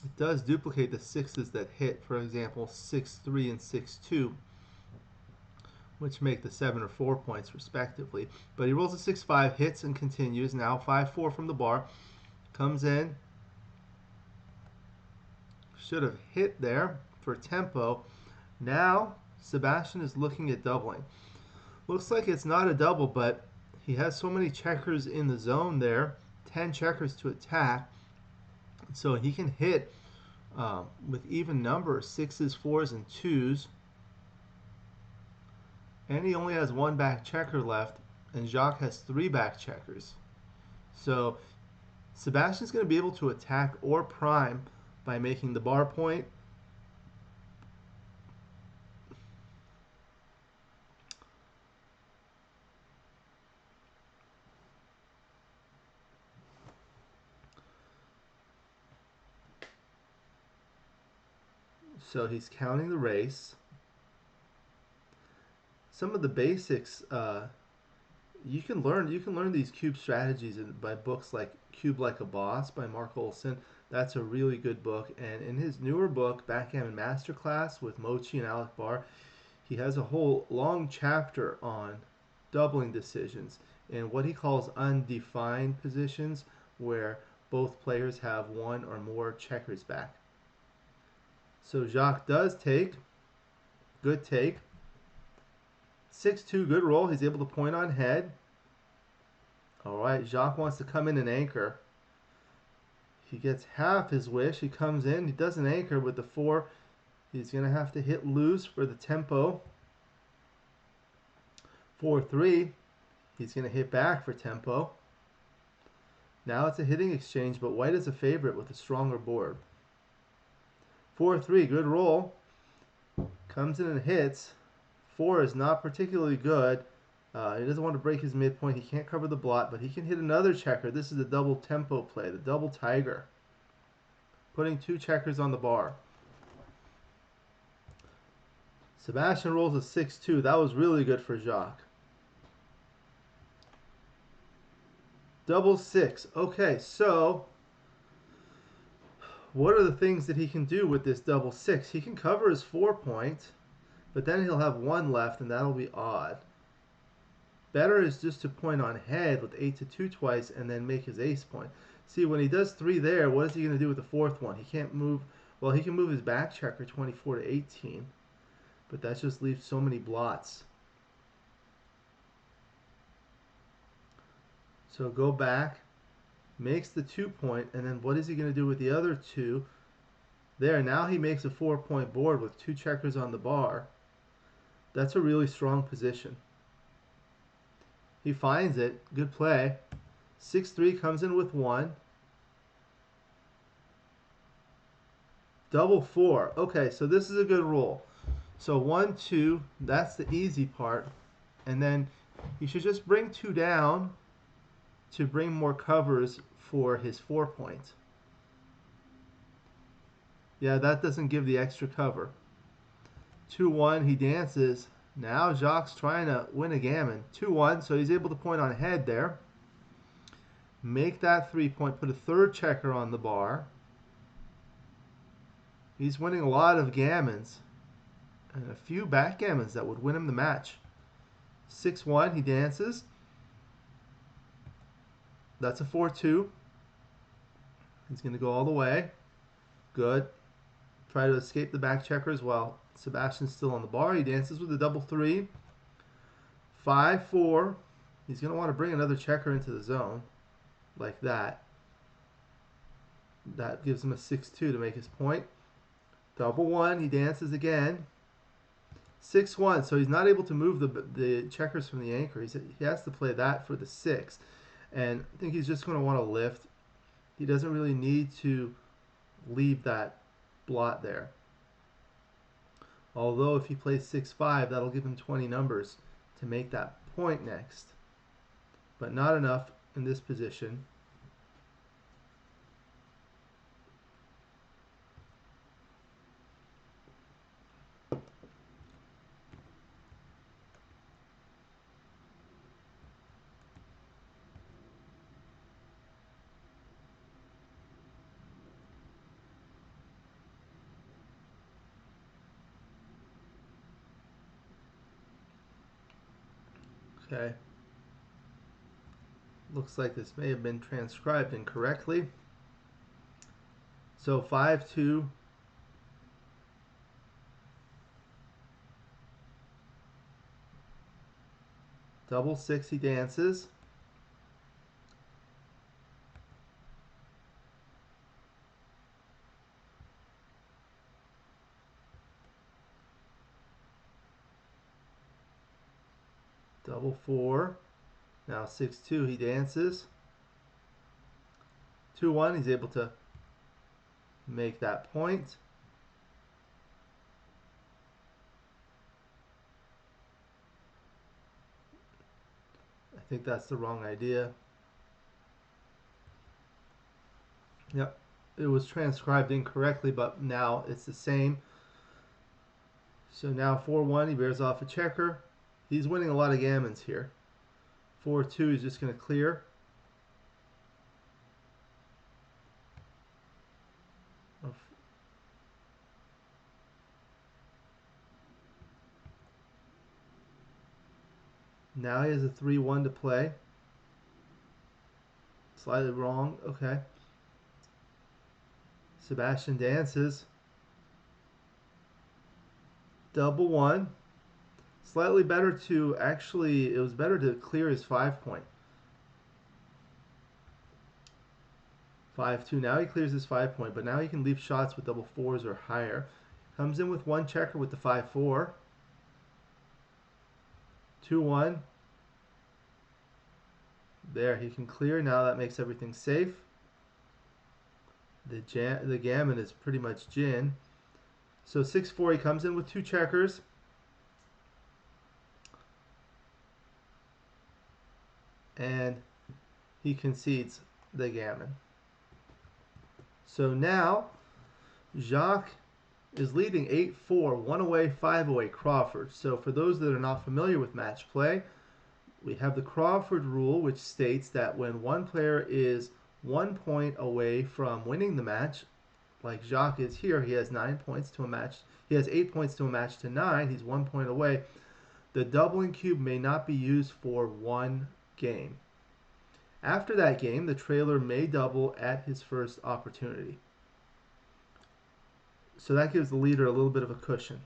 It does duplicate the 6s that hit, for example, 6-3 and 6-2, which make the 7 or 4 points respectively. But he rolls a 6-5, hits and continues. Now 5-4 from the bar. Comes in. Should have hit there for tempo. Now Sebastian is looking at doubling. Looks like it's not a double, but he has so many checkers in the zone there, 10 checkers to attack, so he can hit with even numbers, 6s, 4s, and 2s. And he only has 1 back checker left, and Jacques has 3 back checkers. So Sebastian's going to be able to attack or prime by making the bar point. So he's counting the race. Some of the basics you can learn these cube strategies by books like Cube Like a Boss by Mark Olson. That's a really good book. And in his newer book, Backgammon Masterclass with Mochi and Alec Barr, he has a whole long chapter on doubling decisions in what he calls undefined positions, where both players have one or more checkers back. So Jacques does take. Good take. 6-2, good roll. He's able to point on head. All right, Jacques wants to come in and anchor. He gets half his wish. He comes in. He doesn't anchor with the 4. He's going to have to hit loose for the tempo. 4-3. He's going to hit back for tempo. Now it's a hitting exchange, but white is a favorite with a stronger board. 4-3, good roll. Comes in and hits. 4 is not particularly good. He doesn't want to break his midpoint. He can't cover the blot, but he can hit another checker. This is the double tempo play, the double tiger. Putting 2 checkers on the bar. Sebastian rolls a 6-2. That was really good for Jacques. Double 6. Okay, so what are the things that he can do with this double 6? He can cover his 4 point, but then he'll have 1 left, and that'll be odd. Better is just to point on head with 8-2 twice and then make his ace point. See, when he does 3 there, what is he going to do with the 4th one? He can't move. Well, he can move his back checker 24-18, but that just leaves so many blots. So go back, makes the 2 point, and then what is he going to do with the other 2? There, now he makes a 4-point board with 2 checkers on the bar. That's a really strong position. He finds it. Good play. 6-3 comes in with 1. Double 4. Okay, so this is a good roll. So 1-2, that's the easy part. And then you should just bring 2 down to bring more covers for his 4 point. Yeah, that doesn't give the extra cover. 2-1, he dances. Now Jacques trying to win a gammon. 2-1, so he's able to point on head there. Make that 3-point, put a 3rd checker on the bar. He's winning a lot of gammons and a few backgammons that would win him the match. 6-1, he dances. That's a 4-2. He's going to go all the way. Good. Try to escape the back checker as well. Sebastian's still on the bar. He dances with a double 3. 5-4. He's going to want to bring another checker into the zone like that. That gives him a 6-2 to make his point. Double 1. He dances again. 6-1. So he's not able to move the checkers from the anchor. He has to play that for the 6. And I think he's just going to want to lift. He doesn't really need to leave that blot there. Although if he plays 6-5, that'll give him 20 numbers to make that point next. But not enough in this position. Okay. Looks like this may have been transcribed incorrectly. So 5-2. Double 6, he dances. Double 4. Now 6-2, he dances. 2-1, he's able to make that point. I think that's the wrong idea. Yep, it was transcribed incorrectly, but now it's the same. So now 4-1, he bears off a checker. He's winning a lot of gammons here. 4-2, he's just going to clear. Now he has a 3-1 to play. Slightly wrong. Okay. Sebastian dances. Double 1. Slightly better to actually, it was better to clear his 5-point. 5-2. Now he clears his 5-point, but now he can leave shots with double 4s or higher. Comes in with 1 checker with the 5-4. 2-1. There, he can clear. Now that makes everything safe. The gammon is pretty much gin. So 6-4, he comes in with 2 checkers. And he concedes the gammon. So now Jacques is leading 8-4, 1 away, 5 away Crawford. So for those that are not familiar with match play, we have the Crawford rule, which states that when one player is 1 point away from winning the match, like Jacques is here, he has 9 points to a match. He has 8 points to a match to 9. He's 1 point away. The doubling cube may not be used for 1 game. After that game, the trailer may double at his first opportunity. So that gives the leader a little bit of a cushion.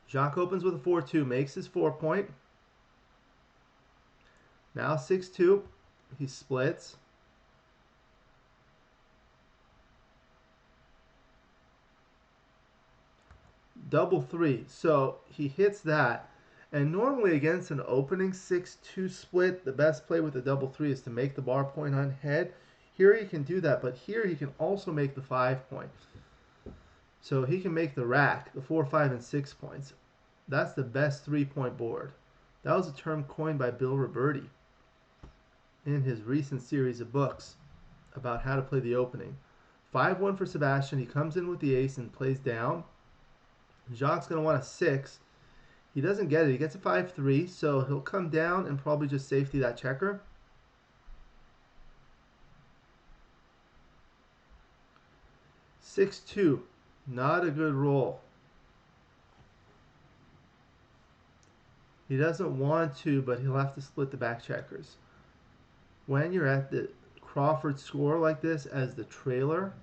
Jacques opens with a 4-2, makes his 4-point. Now 6-2, he splits. Double 3, so he hits that. And normally against an opening 6-2 split, the best play with the double 3 is to make the bar point on head. Here he can do that, but here he can also make the 5-point. So he can make the rack, the 4, 5, and 6 points. That's the best 3-point board. That was a term coined by Bill Roberti in his recent series of books about how to play the opening. 5-1 for Sebastian. He comes in with the ace and plays down. Jacques going to want a 6. He doesn't get it. He gets a 5-3, so he'll come down and probably just safety that checker. (6-2), not a good roll. He doesn't want to, but he'll have to split the back checkers. When you're at the Crawford score like this as the trailer,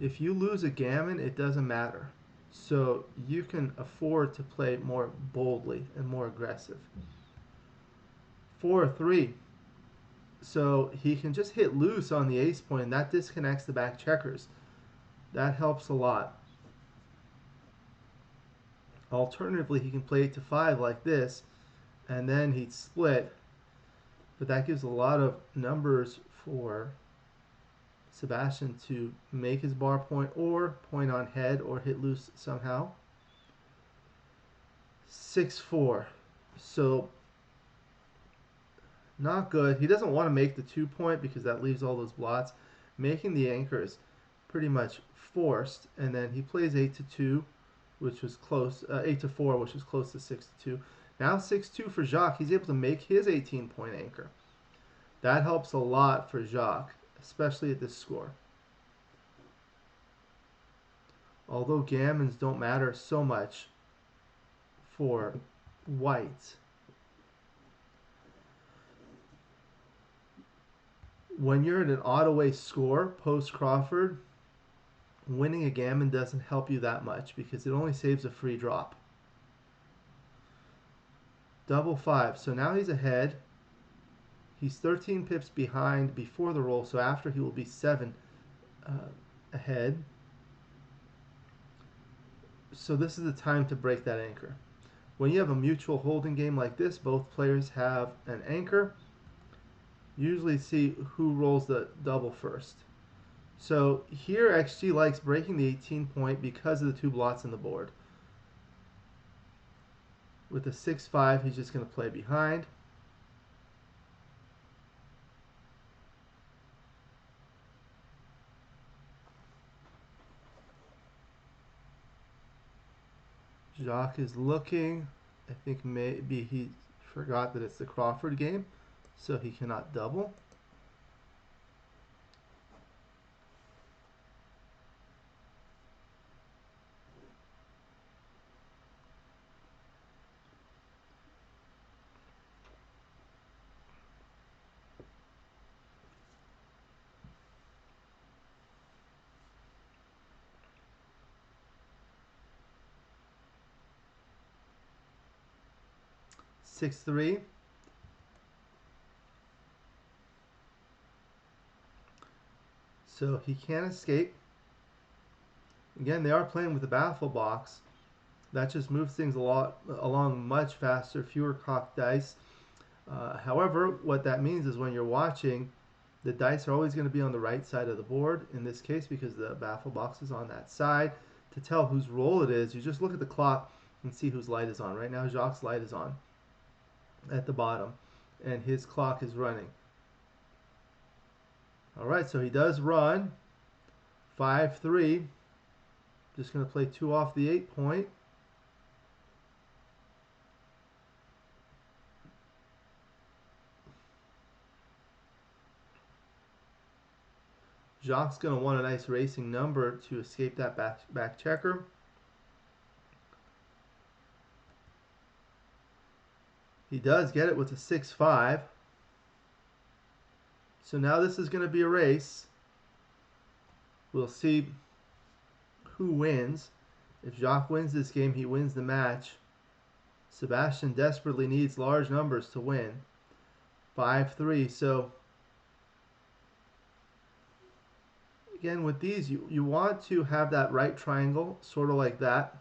if you lose a gammon, it doesn't matter. So you can afford to play more boldly and more aggressive. 4-3. So he can just hit loose on the ace point, and that disconnects the back checkers. That helps a lot. Alternatively, he can play 8-5 like this, and then he'd split. But that gives a lot of numbers for Sebastian to make his bar point or point on head or hit loose somehow. 6-4. So not good. He doesn't want to make the 2-point because that leaves all those blots. Making the anchor is pretty much forced, and then he plays 8-2, which was close. 8-4, which was close to 6-2. Now 6-2 for Jacques. He's able to make his 18-point anchor. That helps a lot for Jacques, especially at this score. Although gammons don't matter so much for whites. When you're at an odd away score post Crawford, winning a gammon doesn't help you that much because it only saves a free drop. Double 5. So now he's ahead. He's 13 pips behind before the roll, so after he will be 7 ahead. So this is the time to break that anchor. When you have a mutual holding game like this, both players have an anchor. Usually see who rolls the double first. So here XG likes breaking the 18-point because of the 2 blots in the board. With the 6-5, he's just going to play behind. Jacques is looking. I think maybe he's Forgot that it's the Crawford game, so he cannot double. Six, 3. So he can't escape. Again, they are playing with the baffle box. That just moves things along much faster, fewer cocked dice. However, what that means is when you're watching, the dice are always going to be on the right side of the board, in this case because the baffle box is on that side. To tell whose roll it is, you just look at the clock and see whose light is on. Right now, Jacques' light is on at the bottom, and his clock is running. All right, so he does run 5-3. Just going to play 2 off the 8 point. Jacques going to want a nice racing number to escape that back checker. He does get it with a 6-5. So now this is going to be a race. We'll see who wins. If Jacques wins this game, he wins the match. Sebastian desperately needs large numbers to win. 5-3. So again, with these, you want to have that right triangle, sort of like that,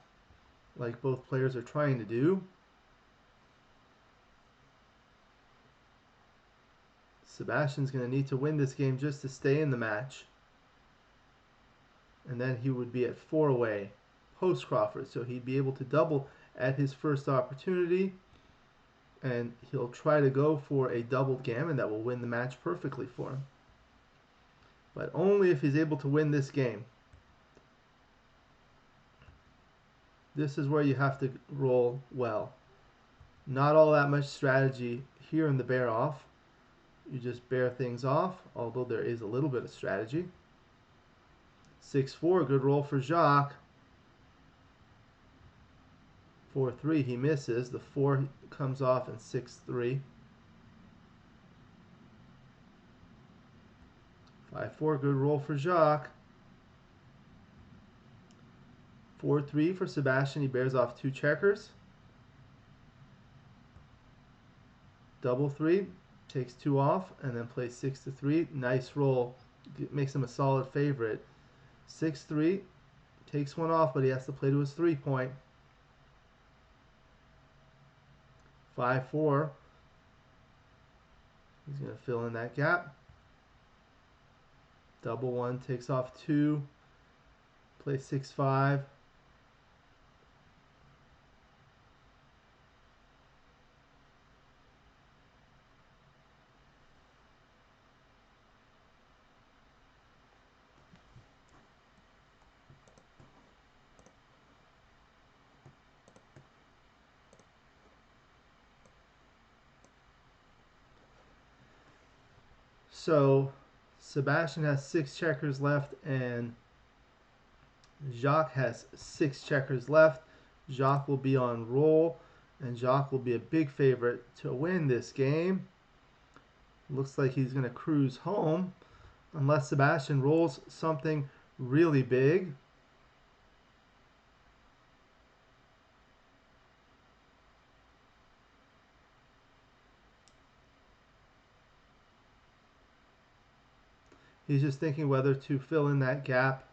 like both players are trying to do. Sebastian's going to need to win this game just to stay in the match. And then he would be at 4 away post Crawford. So he'd be able to double at his first opportunity. And he'll try to go for a doubled gammon that will win the match perfectly for him. But only if he's able to win this game. This is where you have to roll well. Not all that much strategy here in the bear off. You just bear things off, although there is a little bit of strategy. 6-4, good roll for Jacques. 4-3, he misses. The 4 comes off in 6-3. 5-4, good roll for Jacques. 4-3 for Sebastian, he bears off 2 checkers. Double 3, takes 2 off, and then plays 6-3. Nice roll, makes him a solid favorite. 6-3, takes 1 off, but he has to play to his 3 point. 5-4, he's going to fill in that gap. Double 1, takes off 2, plays 6-5. So Sebastian has 6 checkers left and Jacques has 6 checkers left. Jacques will be on roll and Jacques will be a big favorite to win this game. Looks like he's going to cruise home unless Sebastian rolls something really big. He's just thinking whether to fill in that gap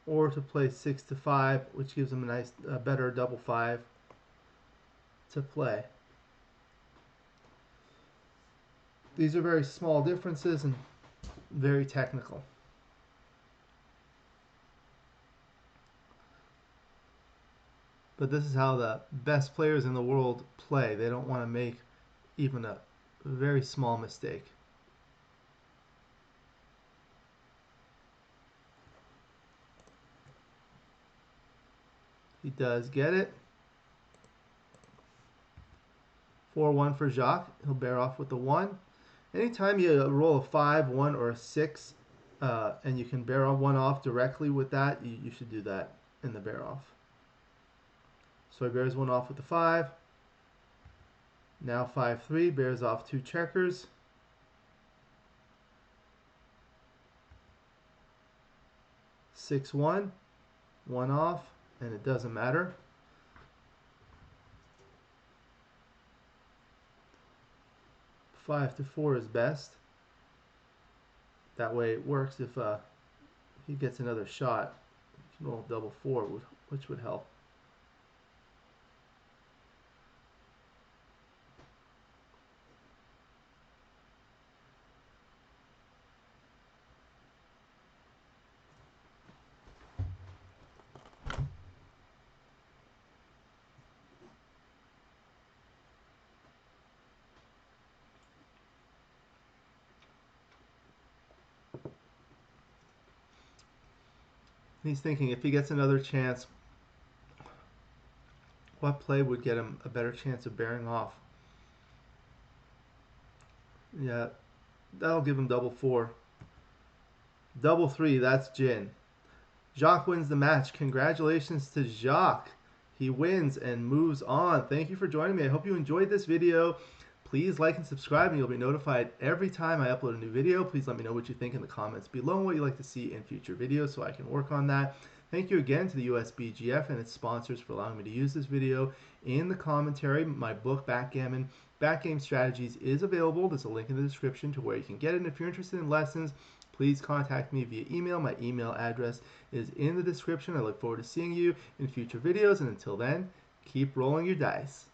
or to play 6-5, which gives him a nice, better double 5 to play. These are very small differences and very technical. But this is how the best players in the world play. They don't want to make even a very small mistake. He does get it. 4-1 for Jacques. He'll bear off with the 1. Anytime you roll a 5, 1, or a 6, and you can bear one off directly with that, you should do that in the bear off. So he bears one off with the 5. Now 5-3, bears off 2 checkers. Six, 1, 1 off, and it doesn't matter. Five to 4 is best. That way it works if he gets another shot. You can roll double 4, which would help. He's thinking if he gets another chance, what play would get him a better chance of bearing off? Yeah, that'll give him double 4. Double 3, that's gin. Jacques wins the match. Congratulations to Jacques. He wins and moves on. Thank you for joining me. I hope you enjoyed this video. Please like and subscribe and you'll be notified every time I upload a new video. Please let me know what you think in the comments below and what you'd like to see in future videos so I can work on that. Thank you again to the USBGF and its sponsors for allowing me to use this video in the commentary. My book, Backgammon, Backgame Strategies, is available. There's a link in the description to where you can get it. And if you're interested in lessons, please contact me via email. My email address is in the description. I look forward to seeing you in future videos. And until then, keep rolling your dice.